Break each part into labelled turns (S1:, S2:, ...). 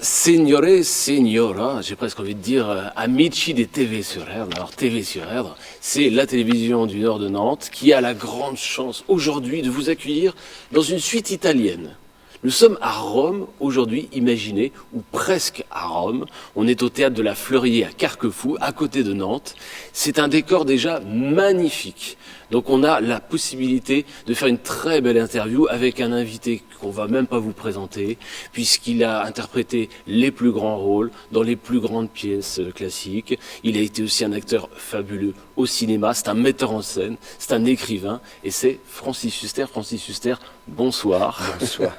S1: Signore, signora, j'ai presque envie de dire amici des TV sur Erdre. Alors TV sur Erdre, c'est la télévision du nord de Nantes qui a la grande chance aujourd'hui de vous accueillir dans une suite italienne. Nous sommes à Rome aujourd'hui, imaginez, ou presque à Rome. On est au théâtre de la Fleurier à Carquefou, à côté de Nantes. C'est un décor déjà magnifique. Donc on a la possibilité de faire une très belle interview avec un invité qu'on va même pas vous présenter, puisqu'il a interprété les plus grands rôles dans les plus grandes pièces classiques. Il a été aussi un acteur fabuleux au cinéma, c'est un metteur en scène, c'est un écrivain, et c'est Francis Huster. Francis Huster, bonsoir.
S2: Bonsoir.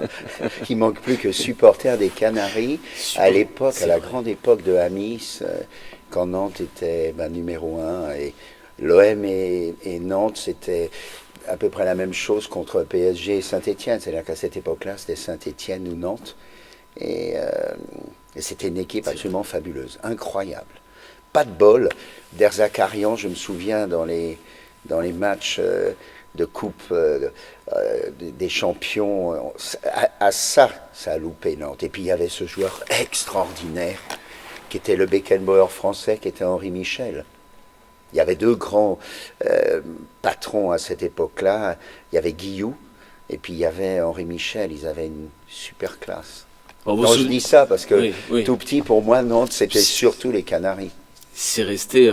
S2: Il manque plus que supporter des Canaries à l'époque, à la grande époque de Amis, quand Nantes était numéro 1 et l'OM et Nantes, c'était à peu près la même chose contre PSG et Saint-Étienne. C'est-à-dire qu'à cette époque-là, c'était Saint-Étienne ou Nantes. Et c'était une équipe absolument fabuleuse, incroyable. Pas de bol. Derzakarian, je me souviens, dans les matchs de Coupe des Champions, ça a loupé Nantes. Et puis il y avait ce joueur extraordinaire qui était le Beckenbauer français, qui était Henri Michel. Il y avait deux grands patrons à cette époque-là. Il y avait Guillou et puis il y avait Henri Michel. Ils avaient une super classe. Bon, je dis ça parce que tout petit, pour moi, Nantes, c'était surtout les Canaries.
S1: C'est resté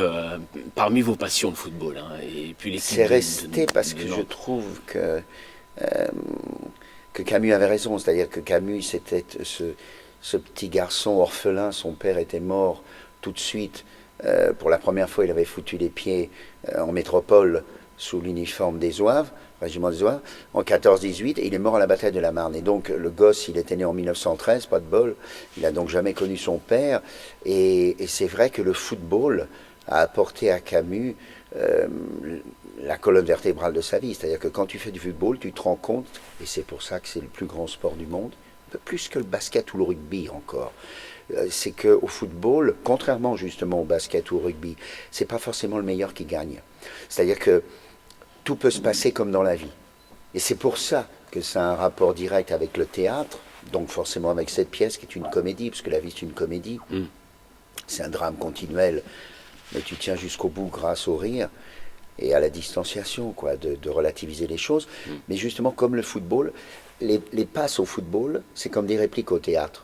S1: parmi vos passions, le football. Hein, et puis
S2: c'est resté parce que je trouve que Camus avait raison. C'est-à-dire que Camus, c'était ce petit garçon orphelin. Son père était mort tout de suite. Pour la première fois, il avait foutu les pieds en métropole sous l'uniforme des Zouaves, régiment des Zouaves, en 14-18, et il est mort à la bataille de la Marne. Et donc, le gosse, il était né en 1913, pas de bol, il n'a donc jamais connu son père, et c'est vrai que le football a apporté à Camus la colonne vertébrale de sa vie. C'est-à-dire que quand tu fais du football, tu te rends compte, et c'est pour ça que c'est le plus grand sport du monde, un peu plus que le basket ou le rugby encore, c'est qu'au football, contrairement justement au basket ou au rugby, c'est pas forcément le meilleur qui gagne. C'est-à-dire que tout peut se passer comme dans la vie. Et c'est pour ça que ça a un rapport direct avec le théâtre, donc forcément avec cette pièce qui est une comédie, parce que la vie c'est une comédie. C'est un drame continuel, mais tu tiens jusqu'au bout grâce au rire et à la distanciation, quoi, de relativiser les choses. Mais justement, comme le football, les passes au football, c'est comme des répliques au théâtre.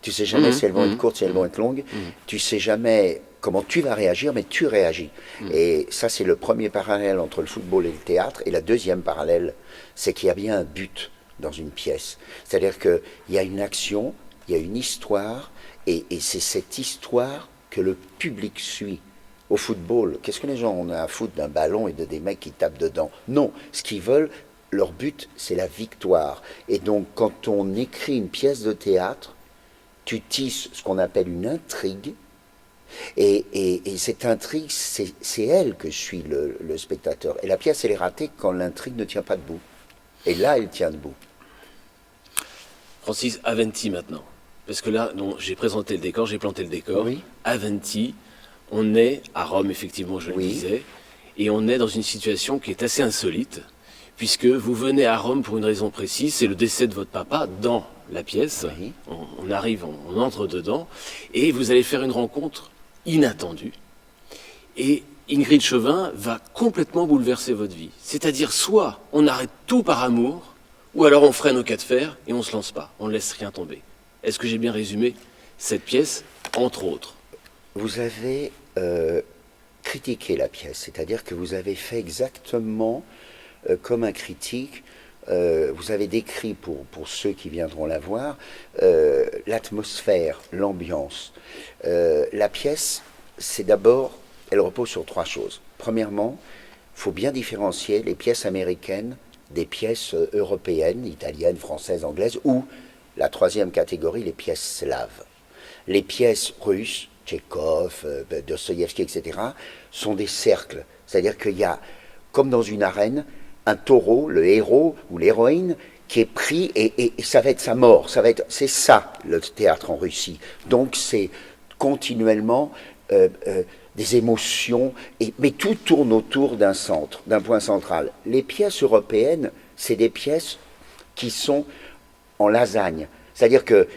S2: Tu sais jamais si elles vont être courtes, si elles vont être longues. Tu sais jamais comment tu vas réagir, mais tu réagis. Et ça, c'est le premier parallèle entre le football et le théâtre. Et la deuxième parallèle, c'est qu'il y a bien un but dans une pièce. C'est-à-dire qu'il y a une action, il y a une histoire, et c'est cette histoire que le public suit. Au football, qu'est-ce que les gens ont à foutre d'un ballon et de des mecs qui tapent dedans? Non, ce qu'ils veulent, leur but, c'est la victoire. Et donc, quand on écrit une pièce de théâtre, tu tisses ce qu'on appelle une intrigue, et cette intrigue, c'est elle que suit le spectateur. Et la pièce, elle est ratée quand l'intrigue ne tient pas debout. Et là, elle tient debout.
S1: Francis, Aventi maintenant. Parce que là, j'ai présenté le décor, j'ai planté le décor.
S2: Oui.
S1: Aventi, on est à Rome, effectivement, je le disais, et on est dans une situation qui est assez insolite, puisque vous venez à Rome pour une raison précise, c'est le décès de votre papa dans la pièce.
S2: Oui.
S1: On arrive, on entre dedans, et vous allez faire une rencontre inattendue. Et Ingrid Chauvin va complètement bouleverser votre vie. C'est-à-dire, soit on arrête tout par amour, ou alors on freine au cas de fer et on se lance pas, on ne laisse rien tomber. Est-ce que j'ai bien résumé cette pièce, entre autres?
S2: Vous avez critiqué la pièce, c'est-à-dire que vous avez fait exactement comme un critique. Vous avez décrit, pour ceux qui viendront la voir, l'atmosphère, l'ambiance. La pièce, c'est d'abord, elle repose sur trois choses. Premièrement, il faut bien différencier les pièces américaines des pièces européennes, italiennes, françaises, anglaises, ou la troisième catégorie, les pièces slaves. Les pièces russes, Tchekhov, Dostoïevski, etc., sont des cercles. C'est-à-dire qu'il y a, comme dans une arène, un taureau, le héros ou l'héroïne, qui est pris et ça va être sa mort. C'est ça le théâtre en Russie. Donc c'est continuellement des émotions, mais tout tourne autour d'un centre, d'un point central. Les pièces européennes, c'est des pièces qui sont en lasagne. C'est-à-dire que,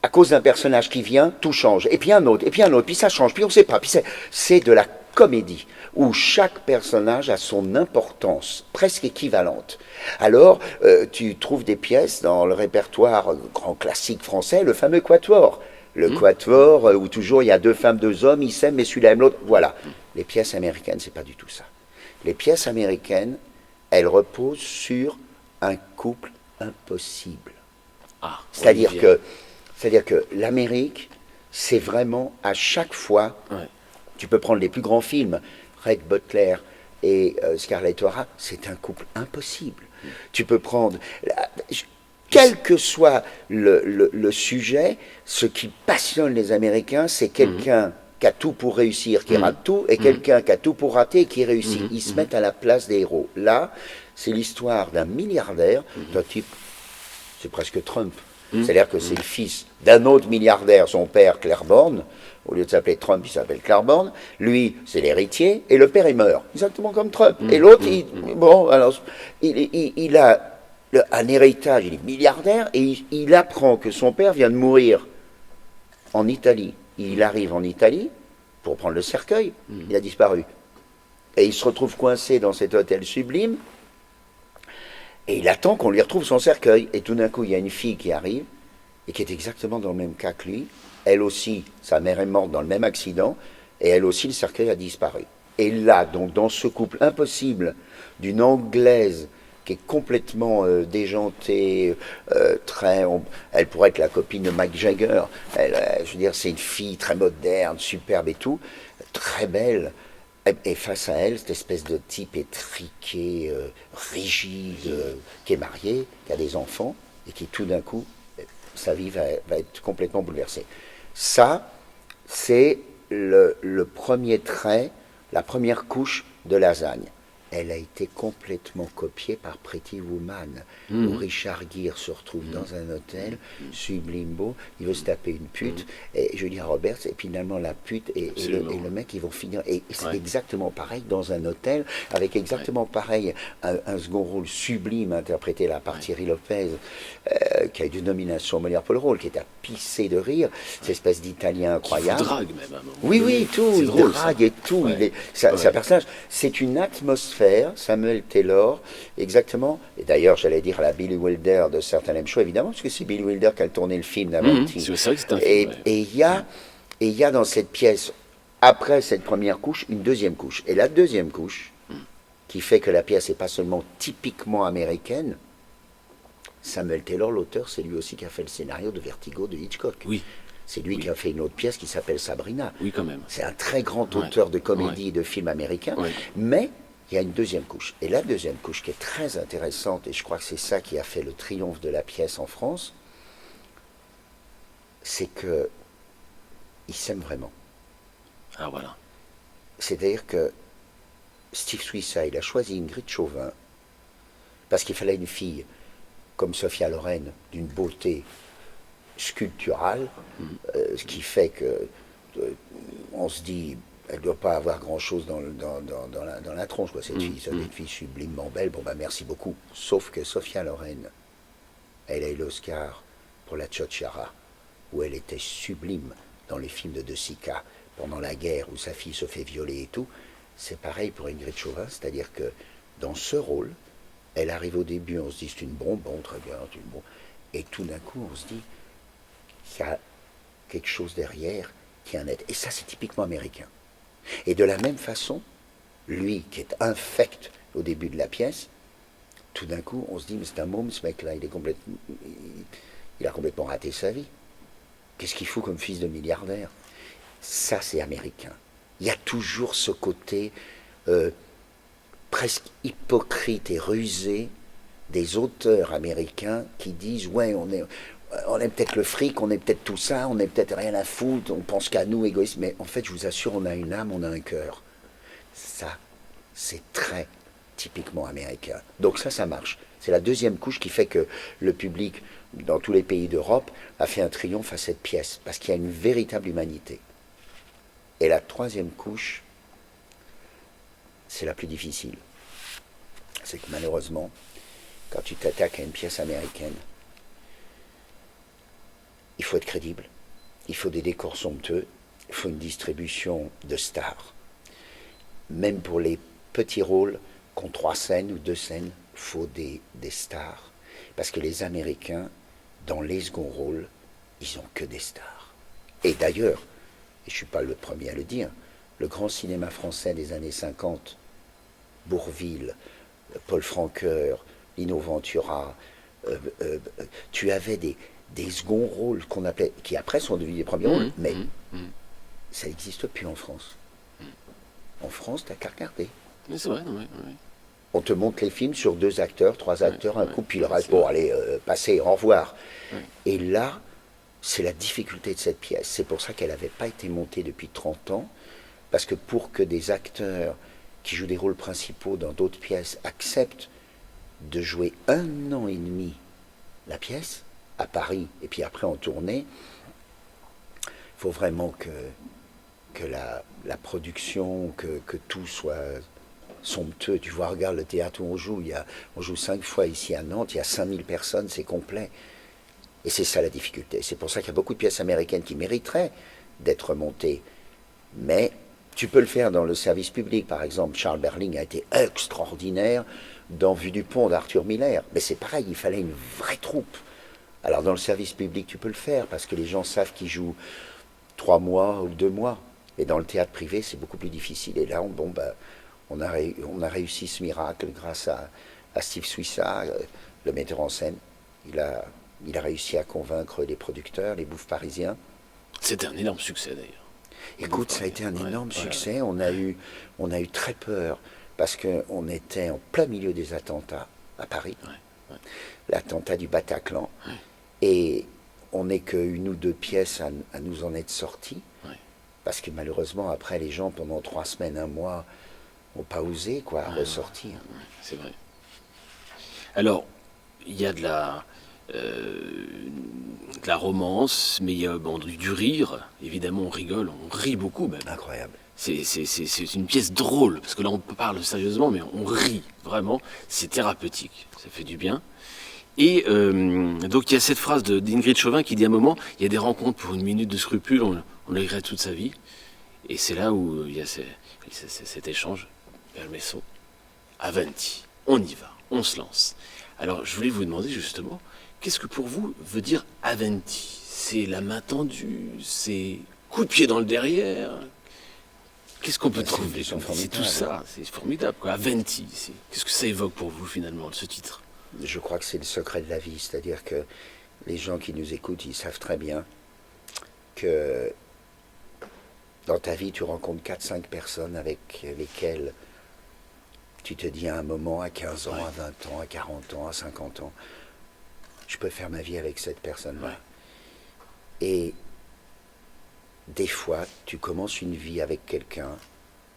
S2: à cause d'un personnage qui vient, tout change. Et puis un autre, et puis un autre, puis ça change, puis on ne sait pas. Puis c'est de la comédie, où chaque personnage a son importance, presque équivalente. Alors, tu trouves des pièces dans le répertoire grand classique français, le fameux quatuor. Le quatuor, où toujours il y a 2 femmes, 2 hommes, ils s'aiment, mais celui-là aime l'autre. Voilà. Les pièces américaines, c'est pas du tout ça. Les pièces américaines, elles reposent sur un couple impossible.
S1: Ah,
S2: C'est-à-dire que l'Amérique, c'est vraiment à chaque fois, tu peux prendre les plus grands films, Red Butler et Scarlett O'Hara, c'est un couple impossible. Tu peux prendre, quel que soit le sujet, ce qui passionne les Américains, c'est quelqu'un qui a tout pour réussir, qui rate tout, et quelqu'un qui a tout pour rater et qui réussit. Ils se mettent à la place des héros. Là, c'est l'histoire d'un milliardaire, d'un type, c'est presque Trump. C'est-à-dire que c'est le fils d'un autre milliardaire, son père Claiborne. Au lieu de s'appeler Trump, il s'appelle Claiborne. Lui, c'est l'héritier, et le père, il meurt. Exactement comme Trump. Et l'autre, il a un héritage, il est milliardaire, et il apprend que son père vient de mourir en Italie. Il arrive en Italie pour prendre le cercueil, il a disparu. Et il se retrouve coincé dans cet hôtel sublime, et il attend qu'on lui retrouve son cercueil. Et tout d'un coup, il y a une fille qui arrive, et qui est exactement dans le même cas que lui. Elle aussi, sa mère est morte dans le même accident, et elle aussi, le cercueil a disparu. Et là, donc, dans ce couple impossible d'une Anglaise qui est complètement déjantée, elle pourrait être la copine de Mick Jagger. Je veux dire, c'est une fille très moderne, superbe et tout, très belle. Et face à elle, cette espèce de type étriqué, rigide, qui est marié, qui a des enfants, et qui tout d'un coup, sa vie va être complètement bouleversée. Ça, c'est le premier trait, la première couche de lasagne. Elle a été complètement copiée par Pretty Woman, où Richard Gere se retrouve dans un hôtel, sublime beau, il veut se taper une pute, et Julia Roberts, et finalement la pute et le mec, ils vont finir. Et c'est exactement pareil dans un hôtel, avec exactement pareil un second rôle sublime interprété là par Thierry Lopez, qui a eu une nomination au Molière pour le rôle, qui est à pisser de rire, cette espèce d'Italien incroyable.
S1: Il drague même à un moment.
S2: Oui, tout, il
S1: drôle,
S2: drague et tout. C'est un personnage, c'est une atmosphère. Samuel Taylor, exactement, et d'ailleurs j'allais dire à la Billy Wilder de certains M Show, évidemment, parce que c'est Billy Wilder qui a tourné le film d'Avanti.
S1: C'est vrai que c'est un film.
S2: Et il y a dans cette pièce, après cette première couche, une deuxième couche. Et la deuxième couche, qui fait que la pièce n'est pas seulement typiquement américaine, Samuel Taylor, l'auteur, c'est lui aussi qui a fait le scénario de Vertigo de Hitchcock.
S1: Oui.
S2: C'est lui qui a fait une autre pièce qui s'appelle Sabrina.
S1: Oui, quand même.
S2: C'est un très grand auteur de comédie et de films américains. Mais il y a une deuxième couche. Et la deuxième couche qui est très intéressante, et je crois que c'est ça qui a fait le triomphe de la pièce en France, c'est que ils s'aiment vraiment.
S1: Ah, voilà.
S2: C'est-à-dire que Steve Suissa, il a choisi Ingrid Chauvin parce qu'il fallait une fille comme Sophia Loren, d'une beauté sculpturale, ce qui fait que on se dit, elle ne doit pas avoir grand-chose dans la tronche, quoi, cette fille. C'est une fille sublimement belle. Bon, ben merci beaucoup. Sauf que Sophia Loren, elle a eu l'Oscar pour la Ciociara, où elle était sublime dans les films de Sica, pendant la guerre, où sa fille se fait violer et tout. C'est pareil pour Ingrid Chauvin, c'est-à-dire que dans ce rôle, elle arrive au début, on se dit c'est une bonbonne, très bien, c'est une bonbonne. Et tout d'un coup, on se dit qu'il y a quelque chose derrière qui est un être. Et ça, c'est typiquement américain. Et de la même façon, lui, qui est infect au début de la pièce, tout d'un coup, on se dit, mais c'est un môme, ce mec-là, il a complètement raté sa vie. Qu'est-ce qu'il fout comme fils de milliardaire? Ça, c'est américain. Il y a toujours ce côté presque hypocrite et rusé des auteurs américains qui disent, ouais, on est peut-être le fric, on est peut-être tout ça, on est peut-être rien à foutre, on pense qu'à nous, égoïstes, mais en fait, je vous assure, on a une âme, on a un cœur. Ça, c'est très typiquement américain. Donc ça marche. C'est la deuxième couche qui fait que le public, dans tous les pays d'Europe, a fait un triomphe à cette pièce, parce qu'il y a une véritable humanité. Et la troisième couche, c'est la plus difficile. C'est que malheureusement, quand tu t'attaques à une pièce américaine, il faut être crédible, il faut des décors somptueux, il faut une distribution de stars. Même pour les petits rôles qui ont 3 scènes ou 2 scènes, il faut des stars. Parce que les Américains, dans les seconds rôles, ils n'ont que des stars. Et d'ailleurs, et je ne suis pas le premier à le dire, le grand cinéma français des années 50, Bourvil, Paul Franqueur, Lino Ventura, tu avais des seconds rôles qu'on appelait, qui après sont devenus des premiers rôles, mais ça n'existe plus en France. En France, t'as qu'à regarder.
S1: Mais c'est vrai, oui.
S2: On te montre les films sur 2 acteurs, 3 acteurs, un couple, puis le reste, bon, allez, passez, au revoir. Et là, c'est la difficulté de cette pièce. C'est pour ça qu'elle n'avait pas été montée depuis 30 ans, parce que pour que des acteurs qui jouent des rôles principaux dans d'autres pièces acceptent de jouer 1 an et demi la pièce, à Paris, et puis après en tournée, il faut vraiment que la production, que tout soit somptueux. Tu vois, regarde le théâtre où on joue 5 fois ici à Nantes, il y a 5000 personnes, c'est complet. Et c'est ça la difficulté. C'est pour ça qu'il y a beaucoup de pièces américaines qui mériteraient d'être montées. Mais tu peux le faire dans le service public. Par exemple, Charles Berling a été extraordinaire dans Vue du Pont d'Arthur Miller. Mais c'est pareil, il fallait une vraie troupe. Alors dans le service public, tu peux le faire parce que les gens savent qu'ils jouent 3 mois ou 2 mois. Et dans le théâtre privé, c'est beaucoup plus difficile. Et là, on a réussi ce miracle grâce à Steve Suissa, le metteur en scène. Il a réussi à convaincre les producteurs, les bouffes parisiens.
S1: C'était un énorme succès d'ailleurs.
S2: Écoute, ça a été un énorme succès. On a eu très peur parce qu'on était en plein milieu des attentats à Paris. L'attentat du Bataclan. Et on n'est qu'une ou 2 pièces à nous en être sortis. Parce que malheureusement, après, les gens, pendant 3 semaines, 1 mois, n'ont pas osé ressortir.
S1: C'est vrai. Alors, il y a de la romance, mais il y a du rire. Évidemment, on rigole, on rit beaucoup même.
S2: Incroyable.
S1: C'est une pièce drôle, parce que là, on parle sérieusement, mais on rit vraiment. C'est thérapeutique, ça fait du bien. Et donc, il y a cette phrase d'Ingrid Chauvin qui dit à un moment, il y a des rencontres pour 1 minute de scrupule, on les regrette toute sa vie. Et c'est là où il y a cet échange. Belmesso, avanti, on y va, on se lance. Alors, je voulais vous demander justement, qu'est-ce que pour vous veut dire avanti? C'est la main tendue, c'est coup de pied dans le derrière. Qu'est-ce qu'on peut trouver? C'est tout ça, c'est formidable, quoi. Avanti, qu'est-ce que ça évoque pour vous finalement, ce titre?
S2: Je crois que c'est le secret de la vie, c'est-à-dire que les gens qui nous écoutent, ils savent très bien que dans ta vie, tu rencontres 4-5 personnes avec lesquelles tu te dis à un moment, à 15 ans, à 20 ans, à 40 ans, à 50 ans, je peux faire ma vie avec cette personne-là. Et des fois, tu commences une vie avec quelqu'un,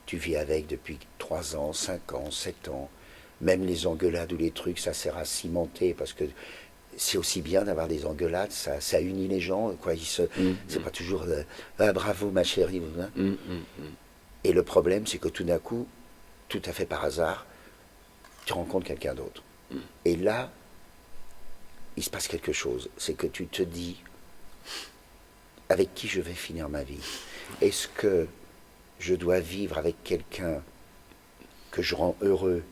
S2: tu vis avec depuis 3 ans, 5 ans, 7 ans, même les engueulades ou les trucs, ça sert à cimenter, parce que c'est aussi bien d'avoir des engueulades, ça unit les gens, quoi. C'est pas toujours ah, bravo ma chérie. Hein. Et le problème, c'est que tout d'un coup, tout à fait par hasard, tu rencontres quelqu'un d'autre. Et là, il se passe quelque chose. C'est que tu te dis, avec qui je vais finir ma vie? Est-ce que je dois vivre avec quelqu'un que je rends heureux,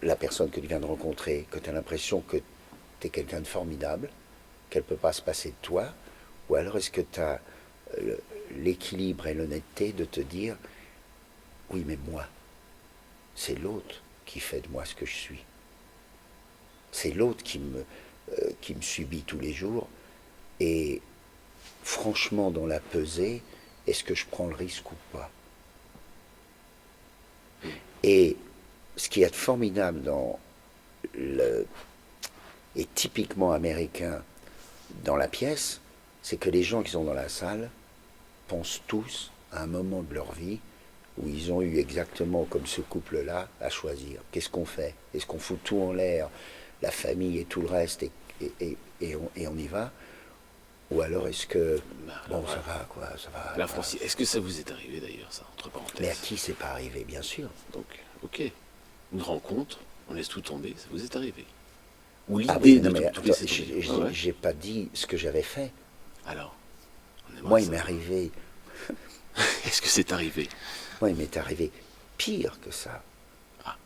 S2: la personne que tu viens de rencontrer, que tu as l'impression que tu es quelqu'un de formidable, qu'elle ne peut pas se passer de toi, ou alors est-ce que tu as l'équilibre et l'honnêteté de te dire, oui mais moi, c'est l'autre qui fait de moi ce que je suis. C'est l'autre qui me subit tous les jours, et franchement dans la pesée, est-ce que je prends le risque ou pas? Et ce qui est formidable et typiquement américain dans la pièce, c'est que les gens qui sont dans la salle pensent tous à un moment de leur vie où ils ont eu exactement comme ce couple-là à choisir. Qu'est-ce qu'on fait? Est-ce qu'on fout tout en l'air, la famille et tout le reste, et on y va? Ou alors est-ce que...
S1: Bah,
S2: Bon,
S1: voilà.
S2: ça va, quoi, ça va.
S1: Là, Francis, est-ce que ça vous est arrivé d'ailleurs, ça, entre parenthèses?
S2: Mais à qui c'est pas arrivé, bien sûr.
S1: Donc, ok, une rencontre, on laisse tout tomber, ça vous est arrivé? Ou
S2: Ah
S1: l'idée
S2: oui, non,
S1: de
S2: mais
S1: tout
S2: attends,
S1: laisser tomber? Ah ouais.
S2: j'ai pas dit ce que j'avais fait.
S1: Alors, on aimerait
S2: Moi, il
S1: ça.
S2: m'est arrivé...
S1: Est-ce que c'est arrivé?
S2: Moi, il m'est arrivé pire que ça.
S1: Ah.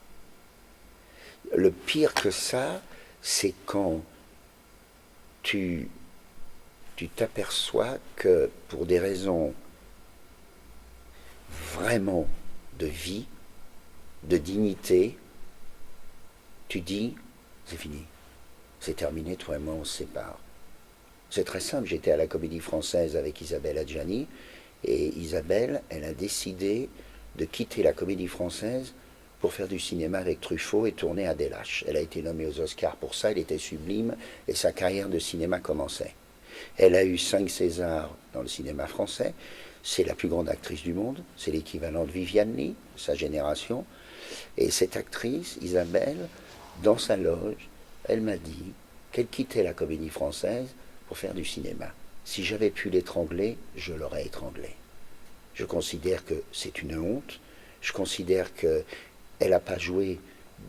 S2: Le pire que ça, c'est quand tu t'aperçois que pour des raisons vraiment de vie, de dignité, tu dis, c'est fini, c'est terminé, toi et moi on se sépare. C'est très simple, j'étais à la Comédie Française avec Isabelle Adjani, et Isabelle, elle a décidé de quitter la Comédie Française pour faire du cinéma avec Truffaut et tourner à Des Lâches. Elle a été nommée aux Oscars pour ça, elle était sublime, et sa carrière de cinéma commençait. Elle a eu 5 Césars dans le cinéma français, c'est la plus grande actrice du monde, c'est l'équivalent de Viviane Lee, sa génération, et cette actrice, Isabelle, dans sa loge, elle m'a dit qu'elle quittait la Comédie Française pour faire du cinéma. Si j'avais pu l'étrangler, je l'aurais étranglée. Je considère que c'est une honte, je considère qu'elle n'a pas joué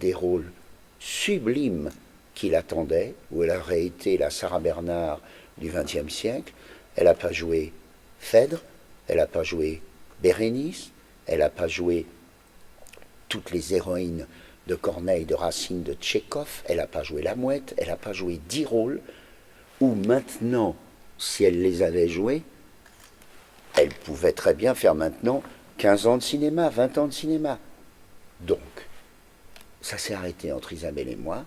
S2: des rôles sublimes qui l'attendaient, où elle aurait été la Sarah Bernard du XXe siècle. Elle n'a pas joué Phèdre, elle n'a pas joué Bérénice, elle n'a pas joué toutes les héroïnes de Corneille, de Racine, de Tchekhov, elle n'a pas joué La Mouette, elle n'a pas joué 10 rôles, où maintenant, si elle les avait joués, elle pouvait très bien faire maintenant 15 ans de cinéma, 20 ans de cinéma. Donc, ça s'est arrêté entre Isabelle et moi,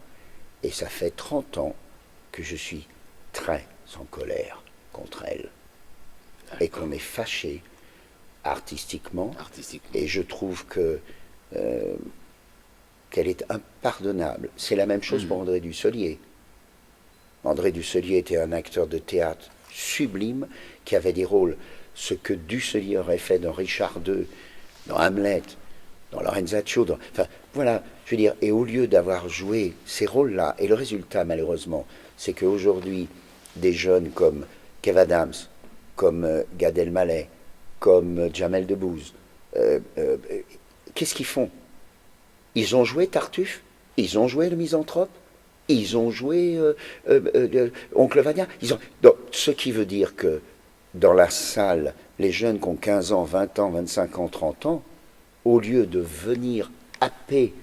S2: et ça fait 30 ans que je suis très en colère contre elle. Et qu'on est fâché artistiquement. Et je trouve que qu'elle est impardonnable. C'est la même chose pour André Dussolier. André Dussolier était un acteur de théâtre sublime, qui avait des rôles, ce que Dussolier aurait fait dans Richard II, dans Hamlet, dans Lorenzaccio, enfin, voilà, je veux dire, et au lieu d'avoir joué ces rôles-là, et le résultat, malheureusement, c'est qu'aujourd'hui, des jeunes comme Kev Adams, comme Gad Elmaleh, comme Jamel Debbouze, qu'est-ce qu'ils font? Ils ont joué Tartuffe, ils ont joué le Misanthrope, ils ont joué Oncle Vania. Donc, ce qui veut dire que dans la salle, les jeunes qui ont 15 ans, 20 ans, 25 ans, 30 ans, au lieu de venir happés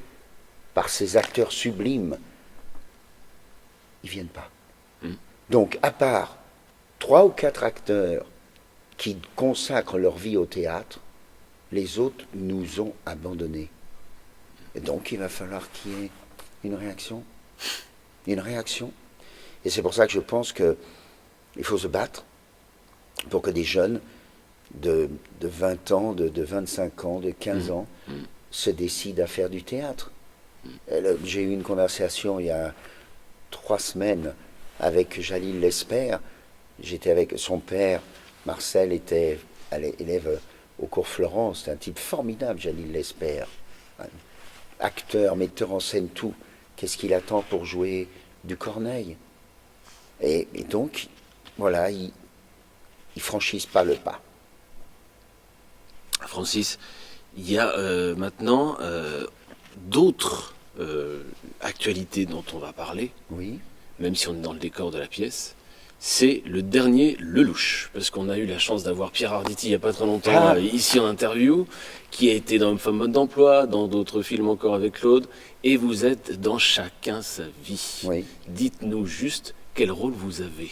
S2: par ces acteurs sublimes, ils ne viennent pas. Donc, à part 3 ou 4 acteurs qui consacrent leur vie au théâtre, les autres nous ont abandonnés. Et donc, il va falloir qu'il y ait une réaction. Une réaction. Et c'est pour ça que je pense qu'il faut se battre pour que des jeunes de 20 ans, de 25 ans, de 15 ans se décident à faire du théâtre. J'ai eu une conversation il y a 3 semaines avec Jalil Lesper. J'étais avec son père. Marcel était élève au cours Florence. C'est un type formidable, Jalil Lesper. Acteur, metteur en scène, tout. Qu'est-ce qu'il attend pour jouer du Corneille? Et donc, voilà, ils franchissent pas le pas.
S1: Francis, il y a maintenant d'autres actualités dont on va parler,
S2: Oui.
S1: même si on est dans le décor de la pièce. C'est le dernier Lelouch, parce qu'on a eu la chance d'avoir Pierre Arditi il n'y a pas très longtemps ici en interview, qui a été dans Femme mode d'emploi, dans d'autres films encore avec Claude, et vous êtes dans Chacun sa vie.
S2: Oui.
S1: Dites-nous juste quel rôle vous avez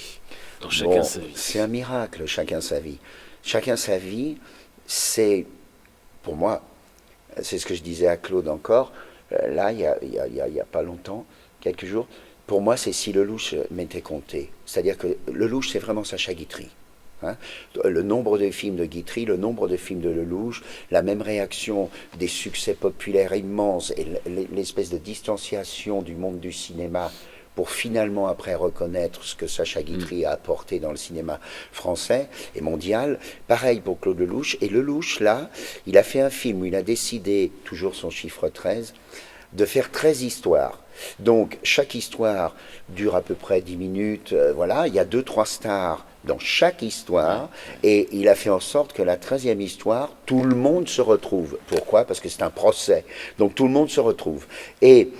S1: dans Chacun sa vie.
S2: C'est un miracle, Chacun sa vie. Chacun sa vie, c'est, pour moi, c'est ce que je disais à Claude encore, là, il y a pas longtemps, quelques jours, pour moi, c'est si Lelouch m'était compté. C'est-à-dire que Lelouch, c'est vraiment Sacha Guitry. Hein, le nombre de films de Guitry, le nombre de films de Lelouch, la même réaction des succès populaires immenses et l'espèce de distanciation du monde du cinéma pour finalement après reconnaître ce que Sacha Guitry a apporté dans le cinéma français et mondial. Pareil pour Claude Lelouch. Et Lelouch, là, il a fait un film où il a décidé, toujours son chiffre 13, de faire 13 histoires. Donc, chaque histoire dure à peu près 10 minutes. Voilà, il y a 2-3 stars dans chaque histoire. Et il a fait en sorte que la 13e histoire, tout le monde se retrouve. Pourquoi? Parce que c'est un procès. Donc, tout le monde se retrouve. Et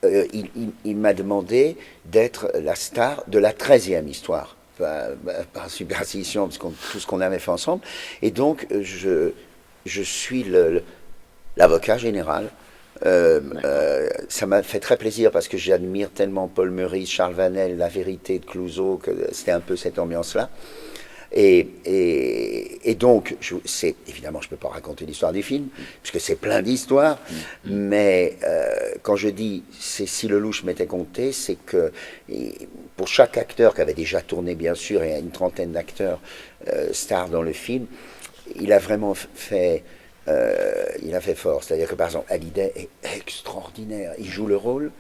S2: il m'a demandé d'être la star de la 13e histoire. Par superstition, parce tout ce qu'on avait fait ensemble. Et donc, je suis l'avocat général. Ça m'a fait très plaisir parce que j'admire tellement Paul Meurice, Charles Vanel, La Vérité de Clouzot, que c'était un peu cette ambiance-là. Et donc, évidemment, je ne peux pas raconter l'histoire du film, puisque c'est plein d'histoires, mais quand je dis c'est si Lelouch m'était compté, c'est que pour chaque acteur qui avait déjà tourné, bien sûr, et une trentaine d'acteurs stars dans le film, il a vraiment fait... il a fait fort. C'est-à-dire que, par exemple, Hallyday est extraordinaire. Il joue le rôle,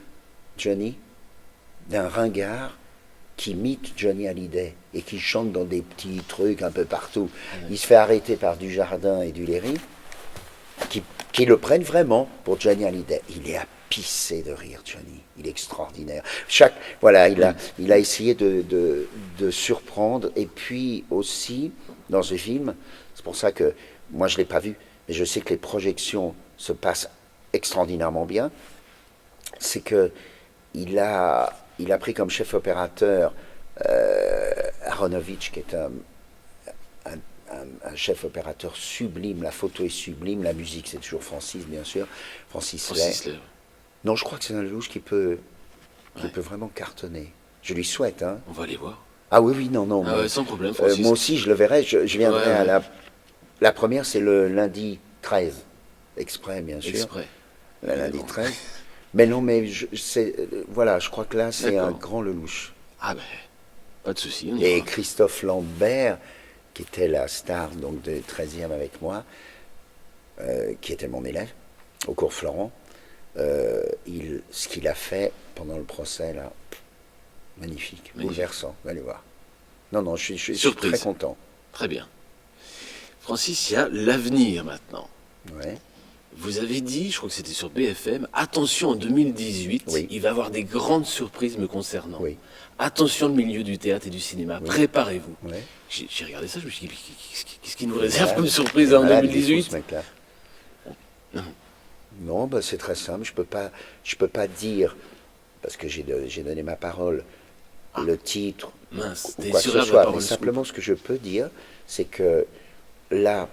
S2: Johnny, d'un ringard qui imite Johnny Hallyday et qui chante dans des petits trucs un peu partout. Il se fait arrêter par Dujardin et Duléry qui le prennent vraiment pour Johnny Hallyday. Il est à pisser de rire, Johnny. Il est extraordinaire. Voilà, il a essayé de surprendre. Et puis aussi, dans ce film, c'est pour ça que moi je ne l'ai pas vu, mais je sais que les projections se passent extraordinairement bien, c'est que il a pris comme chef opérateur Aronovitch, qui est un chef opérateur sublime. La photo est sublime, la musique c'est toujours Francis, bien sûr, Francis Lay. Non, je crois que c'est un Lelouch qui peut vraiment cartonner. Je lui souhaite. Hein.
S1: On va aller voir.
S2: Ah oui, non.
S1: Sans problème, Francis.
S2: Moi aussi, je le verrai. Je viendrai à la première, c'est le lundi 13. Exprès, bien sûr.
S1: Exprès.
S2: Le lundi 13. Mais non, mais voilà, je crois que là, c'est un grand Lelouch.
S1: Ah ben, pas de souci.
S2: Et Christophe Lambert, qui était la star donc de 13e avec moi, qui était mon élève au cours Florent, ce qu'il a fait pendant le procès, là, magnifique, bouleversant. Allez voir. Non, je suis très content.
S1: Très bien. Francis, il y a l'avenir maintenant.
S2: Ouais.
S1: Vous avez dit, je crois que c'était sur BFM, attention en 2018, il va y avoir des grandes surprises me concernant.
S2: Oui.
S1: Attention le milieu du théâtre et du cinéma, préparez-vous.
S2: Ouais.
S1: J'ai regardé ça, je me suis dit, qu'est-ce qui nous réserve comme surprise en 2018
S2: ce mec-là. Non, c'est très simple, je peux pas dire, parce que j'ai donné ma parole, le titre,
S1: mince,
S2: ou quoi que ce soit, mais simplement ce que je peux dire, c'est que là,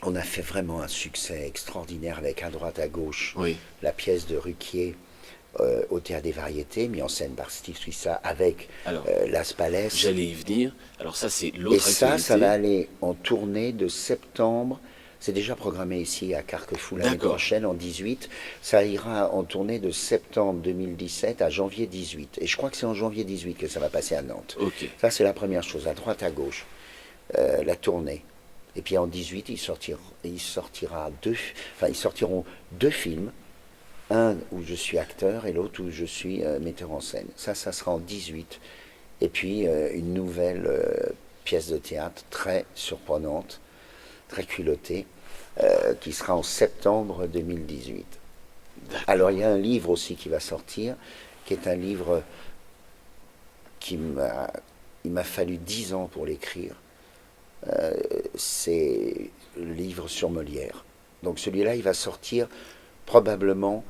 S2: on a fait vraiment un succès extraordinaire avec À droite, à gauche, la pièce de Ruquier au Théâtre des Variétés, mis en scène par Steve Suissa avec Las Palais.
S1: J'allais y venir. Alors ça, c'est l'autre
S2: actualité. Et ça va aller en tournée de septembre. C'est déjà programmé ici à Carquefou l'année prochaine, en 18. Ça ira en tournée de septembre 2017 à janvier 18. Et je crois que c'est en janvier 18 que ça va passer à Nantes.
S1: Okay.
S2: Ça, c'est la première chose. À droite, à gauche, la tournée. Et puis en 18, ils sortiront deux films. Un où je suis acteur et l'autre où je suis metteur en scène. Ça sera en 18. Et puis une nouvelle pièce de théâtre très surprenante, très culottée, qui sera en septembre 2018. Alors il y a un livre aussi qui va sortir, qui est un livre il m'a fallu 10 ans pour l'écrire. C'est le livre sur Molière. Donc celui-là, il va sortir probablement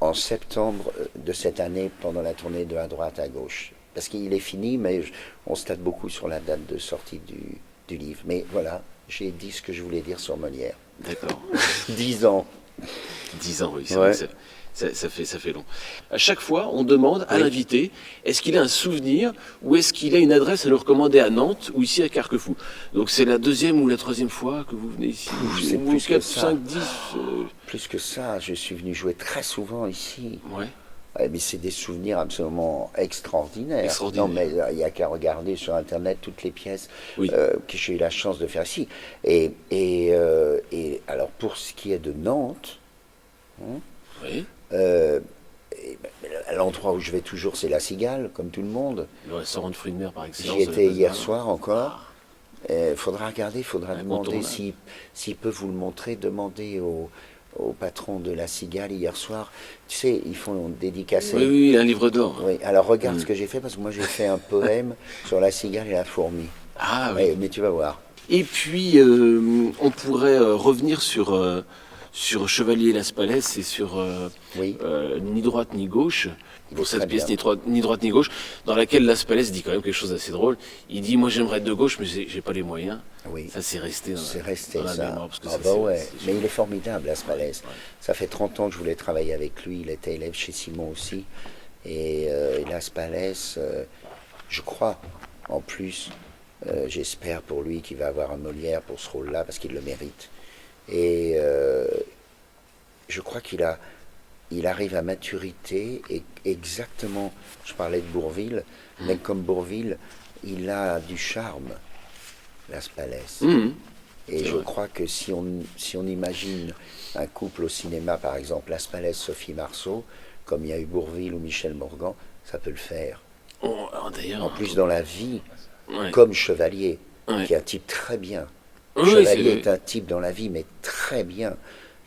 S2: en septembre de cette année, pendant la tournée de À droite, à gauche. Parce qu'il est fini, mais on se tâte beaucoup sur la date de sortie du livre. Mais voilà, j'ai dit ce que je voulais dire sur Molière.
S1: D'accord.
S2: 10 ans.
S1: 10 ans, oui, c'est vrai. Ça fait long. À chaque fois, on demande à l'invité, est-ce qu'il a un souvenir ou est-ce qu'il a une adresse à nous recommander à Nantes ou ici à Carquefou. Donc c'est la deuxième ou la troisième fois que vous venez ici.
S2: C'est plus 4,
S1: que 5, 10
S2: Plus que ça, je suis venu jouer très souvent ici.
S1: Ouais.
S2: Mais c'est des souvenirs absolument extraordinaires. Non, mais il n'y a qu'à regarder sur Internet toutes les pièces que j'ai eu la chance de faire ici. Et alors, pour ce qui est de Nantes, l'endroit où je vais toujours, c'est La Cigale, comme tout le monde.
S1: Le restaurant de fruits de mer, par excellence.
S2: J'y étais hier soir encore. Il faudra regarder, il faudra demander s'il peut vous le montrer, demander au patron de La Cigale hier soir. Tu sais, ils font dédicacer.
S1: Oui, oui, un livre d'or.
S2: Oui, alors regarde ce que j'ai fait, parce que moi j'ai fait un poème sur la cigale et la fourmi.
S1: Ah oui.
S2: Ouais, mais tu vas voir.
S1: Et puis, on pourrait revenir sur Chevalier Las Palais et sur
S2: Oui.
S1: Ni droite ni gauche,
S2: Il
S1: pour
S2: est
S1: cette
S2: très
S1: pièce
S2: bien.
S1: ni droite ni gauche, dans laquelle Las Palais dit quand même quelque chose d'assez drôle. Il dit, moi j'aimerais être de gauche, mais j'ai pas les moyens.
S2: Oui.
S1: Ça, c'est resté
S2: C'est resté
S1: dans la
S2: ça.
S1: mémoire. Parce que
S2: Ah
S1: ça,
S2: bah ouais.
S1: c'est
S2: Mais il
S1: génial.
S2: est formidable, Aspalès. Ça fait 30 ans que je voulais travailler avec lui. Il était élève chez Simon aussi. Et Aspalès, je crois, en plus, j'espère pour lui qu'il va avoir un Molière pour ce rôle-là, parce qu'il le mérite. Et je crois il arrive à maturité, et exactement, je parlais de Bourvil, mais comme Bourvil, il a du charme, Las Palais.
S1: Mhm.
S2: Et
S1: C'est
S2: je
S1: vrai.
S2: crois que si on imagine un couple au cinéma, par exemple, Las Palais, Sophie Marceau, comme il y a eu Bourvil ou Michel Morgan, ça peut le faire.
S1: Alors, d'ailleurs,
S2: En plus, dans la vie,
S1: ouais.
S2: comme Chevalier,
S1: Ouais.
S2: qui est un type très bien.
S1: Oui,
S2: Chevalier
S1: c'est-
S2: est un type dans la vie, mais très bien.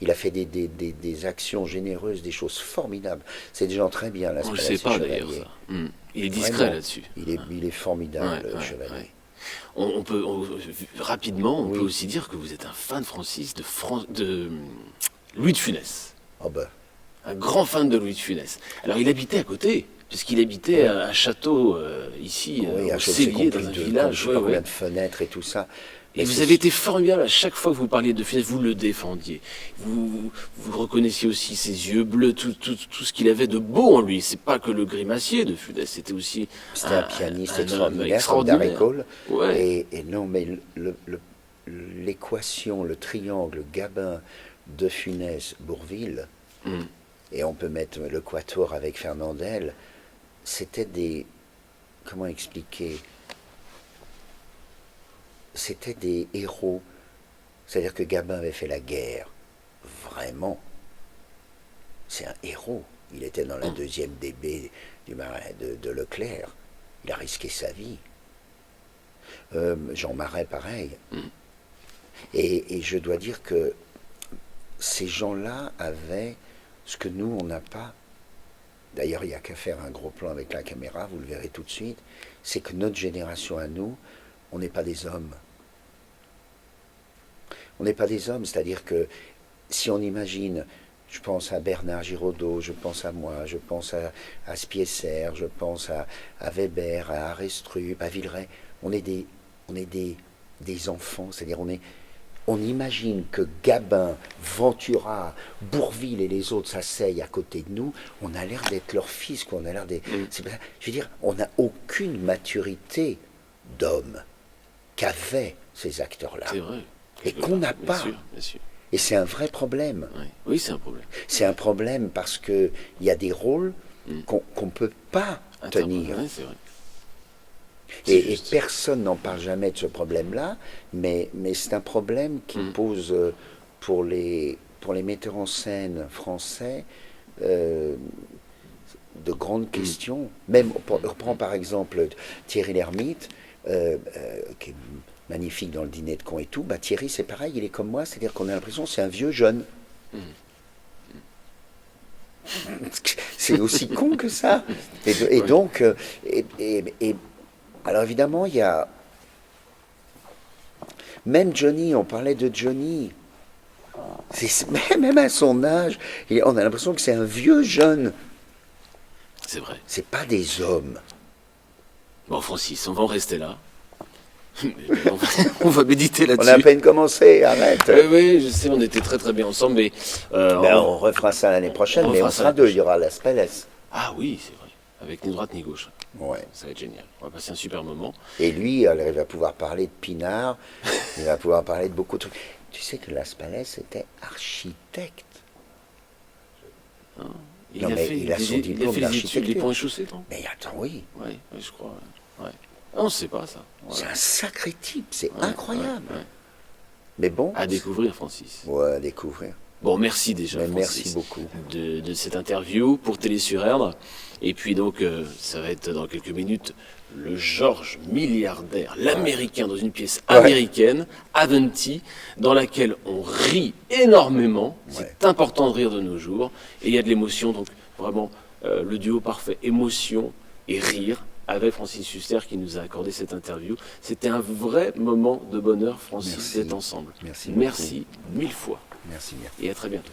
S2: Il a fait des actions généreuses, des choses formidables. C'est des gens très bien, Las
S1: on le
S2: Palais
S1: sait
S2: et
S1: pas
S2: Chevalier.
S1: d'ailleurs, ça. Mhm. Il est discret
S2: Vraiment.
S1: là-dessus.
S2: Il est formidable,
S1: Ouais, ouais,
S2: Chevalier.
S1: ouais. Rapidement, on
S2: Oui.
S1: peut aussi dire que vous êtes un fan de Francis, de Louis de Funès.
S2: Oh ben,
S1: Un grand fan de Louis de Funès. Alors, il habitait à côté, puisqu'il habitait à un château ici,
S2: oui,
S1: au
S2: je sais
S1: Cellier,
S2: compris
S1: dans un
S2: je
S1: village.
S2: sais
S1: Ouais,
S2: pas
S1: ouais.
S2: combien de fenêtres et tout ça.
S1: Et
S2: Mais
S1: vous
S2: c'est-
S1: avez été formidable à chaque fois que vous parliez de Funès, vous le défendiez. Vous reconnaissiez aussi ses yeux bleus, tout ce qu'il avait de beau en lui. C'est pas que le grimacier de Funès, c'était aussi
S2: C'était un pianiste
S1: un homme
S2: extraordinaire, comme Darry
S1: extraordinaire.
S2: Cole.
S1: Ouais.
S2: Et non, mais l'équation, le triangle Gabin de Funès-Bourvil,
S1: Mm.
S2: et on peut mettre le quatuor avec Fernandel, c'était des... Comment expliquer? C'était des héros. C'est-à-dire que Gabin avait fait la guerre. Vraiment. C'est un héros. Il était dans la deuxième DB de Leclerc. Il a risqué sa vie. Jean Marais, pareil. Et je dois dire que ces gens-là avaient ce que nous, on n'a pas. D'ailleurs, il n'y a qu'à faire un gros plan avec la caméra, vous le verrez tout de suite. C'est que notre génération à nous, on n'est pas des hommes. On n'est pas des hommes, c'est-à-dire que si on imagine, je pense à Bernard Giraudot, je pense à moi, je pense à Spiesser, je pense à Weber, à Arestrup, à Villeray, on est des enfants, c'est-à-dire on imagine que Gabin, Ventura, Bourvil et les autres s'asseyent à côté de nous, on a l'air d'être leurs fils, quoi, on a l'air des... Je veux dire, on n'a aucune maturité d'homme qu'avaient ces acteurs-là.
S1: C'est vrai.
S2: Et qu'on n'a
S1: Bien
S2: pas.
S1: sûr, bien sûr.
S2: Et c'est un vrai problème.
S1: Ouais. Oui, c'est un problème.
S2: C'est un problème parce qu'il y a des rôles qu'on ne peut pas tenir.
S1: Ouais, c'est vrai.
S2: Et
S1: juste.
S2: personne n'en parle jamais de ce problème-là, mais c'est un problème qui pose pour les metteurs en scène français de grandes questions. Même, reprends par exemple Thierry Lhermitte, qui est magnifique dans le dîner de con et tout. Bah, Thierry, c'est pareil, il est comme moi, c'est-à-dire qu'on a l'impression que c'est un vieux jeune. C'est aussi con que ça. Et donc, alors évidemment, il y a même Johnny, on parlait de Johnny. Même à son âge, on a l'impression que c'est un vieux jeune.
S1: C'est vrai.
S2: C'est pas des hommes.
S1: Bon, Francis, on va en rester là. On va méditer
S2: On
S1: là-dessus.
S2: a à peine commencé, arrête.
S1: Oui, je sais, on était très très bien ensemble, mais...
S2: Ben, on refera ça l'année prochaine,
S1: on
S2: mais on
S1: refera ça
S2: sera
S1: l'année
S2: deux. Il y aura Las Palais.
S1: Ah oui, c'est vrai. Avec ni droite ni gauche.
S2: Ouais.
S1: Ça va être génial. On va passer un super moment.
S2: Et lui, alors, il va pouvoir parler de Pinard, il va pouvoir parler de beaucoup de trucs. Tu sais que Las Palais était architecte.
S1: Il
S2: Non,
S1: a
S2: mais
S1: fait,
S2: il a son
S1: il
S2: diplôme
S1: a fait les études,
S2: d'architecture.
S1: les ponts et chaussées, non?
S2: Mais attends, oui,
S1: Oui, je crois. Ouais. Ah, on ne sait pas ça.
S2: c'est
S1: Voilà.
S2: un sacré type, c'est
S1: Ouais,
S2: incroyable.
S1: ouais, ouais.
S2: Mais bon,
S1: À découvrir, Francis.
S2: ouais, à découvrir.
S1: Bon, merci déjà,
S2: Mais
S1: Francis,
S2: merci beaucoup.
S1: de cette interview pour Télé sur Erdre. Et puis donc, ça va être dans quelques minutes le George milliardaire, l'américain dans une pièce américaine, Avanti, dans laquelle on rit énormément. C'est important de rire de nos jours. Et il y a de l'émotion, donc vraiment le duo parfait, émotion et rire, avec Francis Huster qui nous a accordé cette interview. C'était un vrai moment de bonheur, Francis, d'être ensemble.
S2: Merci.
S1: Merci 1000 fois.
S2: Merci.
S1: Et à très bientôt.